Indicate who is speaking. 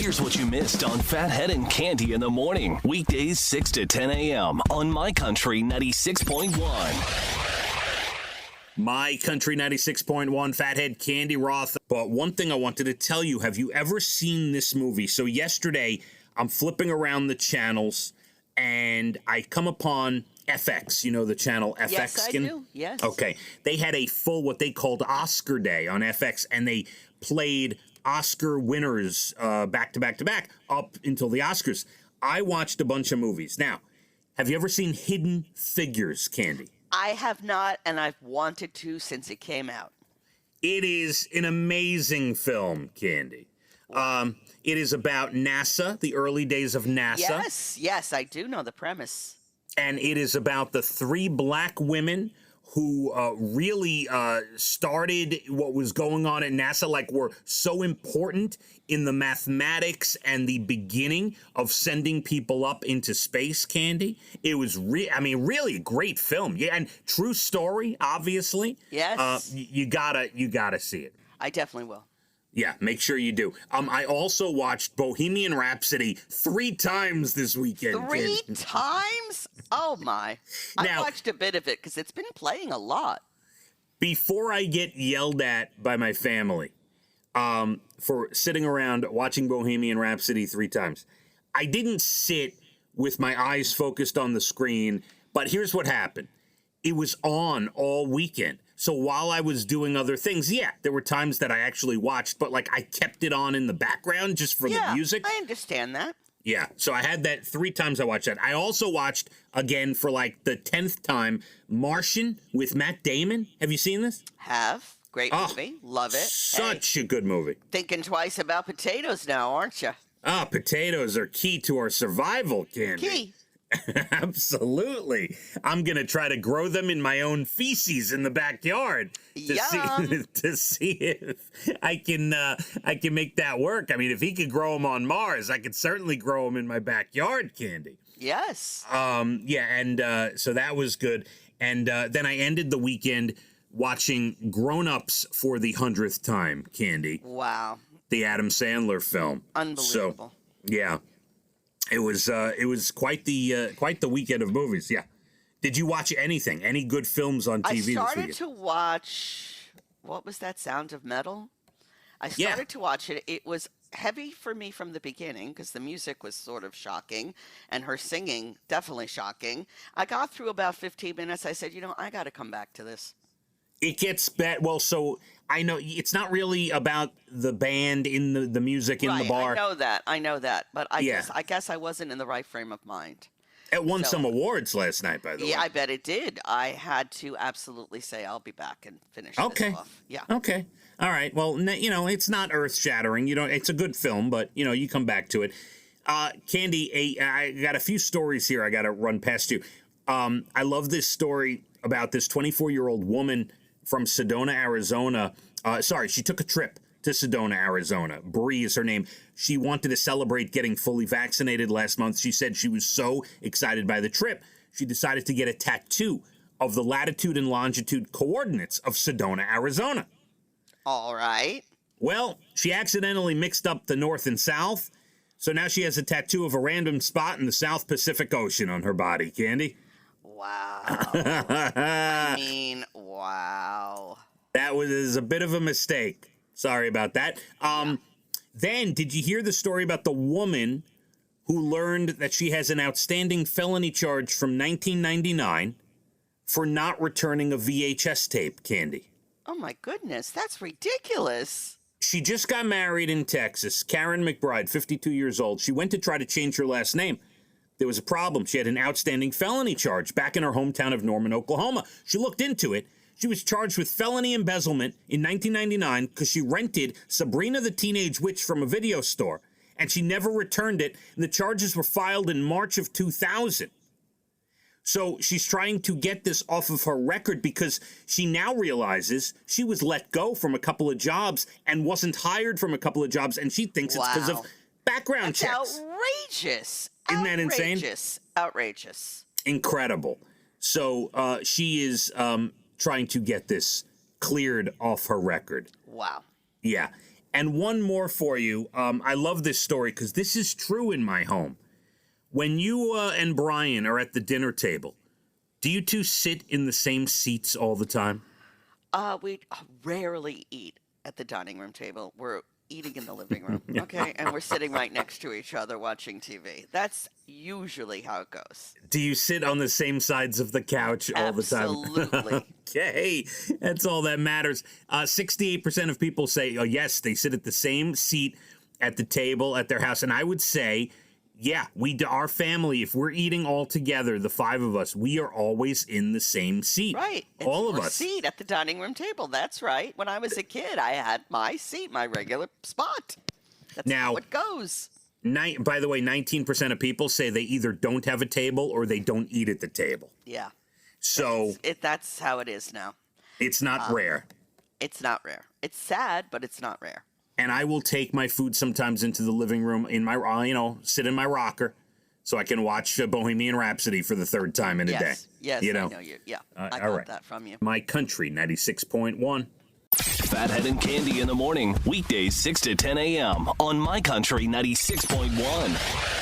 Speaker 1: Here's what you missed on Phathead and Cande in the morning. Weekdays 6 to 10 a.m. on My Country 96.1.
Speaker 2: My Country 96.1, Phathead, Cande Roth. But one thing I wanted to tell you, have you ever seen this movie? So yesterday, I'm flipping around the channels, and I come upon FX, you know the channel FX?
Speaker 3: Yes, I do, yes.
Speaker 2: Okay. They had a full, what they called Oscar Day on FX, and they played Oscar winners back to back to back up until the Oscars. I watched a bunch of movies. Now, have you ever seen Hidden Figures, Cande?
Speaker 3: I have not, and I've wanted to since it came out.
Speaker 2: It is an amazing film, Cande. It is about NASA, the early days of NASA.
Speaker 3: Yes, I do know the premise.
Speaker 2: And it is about the three black women who really started what was going on at NASA, like were so important in the mathematics and the beginning of sending people up into space, Cande. It was, really a great film. Yeah, and true story, obviously.
Speaker 3: Yes.
Speaker 2: You gotta see it.
Speaker 3: I definitely will.
Speaker 2: Yeah, make sure you do. I also watched Bohemian Rhapsody 3 times this weekend.
Speaker 3: 3 times? Oh, my. I watched a bit of it because it's been playing a lot.
Speaker 2: Before I get yelled at by my family for sitting around watching Bohemian Rhapsody 3 times, I didn't sit with my eyes focused on the screen, but here's what happened. It was on all weekend. So while I was doing other things, yeah, there were times that I actually watched, but like I kept it on in the background just for the music.
Speaker 3: I understand that.
Speaker 2: Yeah, so I had that 3 times I watched that. I also watched, again, for like the 10th time, Martian with Matt Damon. Have you seen this?
Speaker 3: Have. Great movie. Love it.
Speaker 2: Such a good movie.
Speaker 3: Thinking twice about potatoes now, aren't you?
Speaker 2: Potatoes are key to our survival, Cande.
Speaker 3: Key.
Speaker 2: Absolutely. I'm going to try to grow them in my own feces in the backyard to see if I can make that work. I mean, if he could grow them on Mars, I could certainly grow them in my backyard, Cande.
Speaker 3: Yes.
Speaker 2: So that was good. And then I ended the weekend watching Grown Ups for the 100th time, Cande.
Speaker 3: Wow.
Speaker 2: The Adam Sandler film.
Speaker 3: Unbelievable.
Speaker 2: So, yeah. It was quite the weekend of movies. Yeah. Did you watch anything? Any good films on TV this weekend?
Speaker 3: I started to watch. What was that? Sound of Metal. I started to watch it. It was heavy for me from the beginning because the music was sort of shocking and her singing definitely shocking. I got through about 15 minutes. I said, I got to come back to this.
Speaker 2: It gets better. Well, so I know it's not really about the band in the music in the bar.
Speaker 3: I know that. But I guess I wasn't in the right frame of mind.
Speaker 2: It won some awards last night, by the way.
Speaker 3: Yeah, I bet it did. I had to absolutely say I'll be back and finish this off. Yeah.
Speaker 2: Okay. All right. Well, it's not earth-shattering. It's a good film, but, you come back to it. Cande, I got a few stories here I got to run past you. I love this story about this 24-year-old woman from Sedona, Arizona. She took a trip to Sedona, Arizona. Bree is her name. She wanted to celebrate getting fully vaccinated last month. She said she was so excited by the trip, she decided to get a tattoo of the latitude and longitude coordinates of Sedona, Arizona.
Speaker 3: All right.
Speaker 2: Well, she accidentally mixed up the north and south, so now she has a tattoo of a random spot in the South Pacific Ocean on her body, Cande.
Speaker 3: Wow. Wow.
Speaker 2: That was a bit of a mistake. Sorry about that. Then, did you hear the story about the woman who learned that she has an outstanding felony charge from 1999 for not returning a VHS tape, Cande?
Speaker 3: Oh, my goodness. That's ridiculous.
Speaker 2: She just got married in Texas. Karen McBride, 52 years old. She went to try to change her last name. There was a problem. She had an outstanding felony charge back in her hometown of Norman, Oklahoma. She looked into it. She was charged with felony embezzlement in 1999 because she rented Sabrina the Teenage Witch from a video store, and she never returned it, and the charges were filed in March of 2000. So she's trying to get this off of her record because she now realizes she was let go from a couple of jobs and wasn't hired from a couple of jobs, and she thinks it's because of background checks.
Speaker 3: Outrageous.
Speaker 2: Isn't that insane?
Speaker 3: Outrageous.
Speaker 2: Incredible. So she is trying to get this cleared off her record.
Speaker 3: Wow.
Speaker 2: Yeah. And one more for you. I love this story because this is true in my home. When you and Brian are at the dinner table, do you two sit in the same seats all the time?
Speaker 3: We rarely eat at the dining room table. We're eating in the living room, okay? And we're sitting right next to each other watching TV. That's usually how it goes.
Speaker 2: Do you sit on the same sides of the couch all the time?
Speaker 3: Absolutely.
Speaker 2: Okay, that's all that matters. 68% of people say, oh, yes, they sit at the same seat at the table at their house. And I would say, yeah, our family, if we're eating all together, the five of us, we are always in the same seat.
Speaker 3: Right.
Speaker 2: All of
Speaker 3: your
Speaker 2: us.
Speaker 3: Seat at the dining room table. That's right. When I was a kid, I had my seat, my regular spot. That's how it goes.
Speaker 2: By the way, 19% of people say they either don't have a table or they don't eat at the table.
Speaker 3: Yeah.
Speaker 2: So
Speaker 3: that's how it is now.
Speaker 2: It's not rare.
Speaker 3: It's not rare. It's sad, but it's not rare.
Speaker 2: And I will take my food sometimes into the living room in my, sit in my rocker so I can watch Bohemian Rhapsody for the third time in a day.
Speaker 3: Yes, I know you. Yeah, I got that from you.
Speaker 2: My Country 96.1.
Speaker 1: Phathead and Cande in the morning, weekdays 6 to 10 a.m. on My Country 96.1.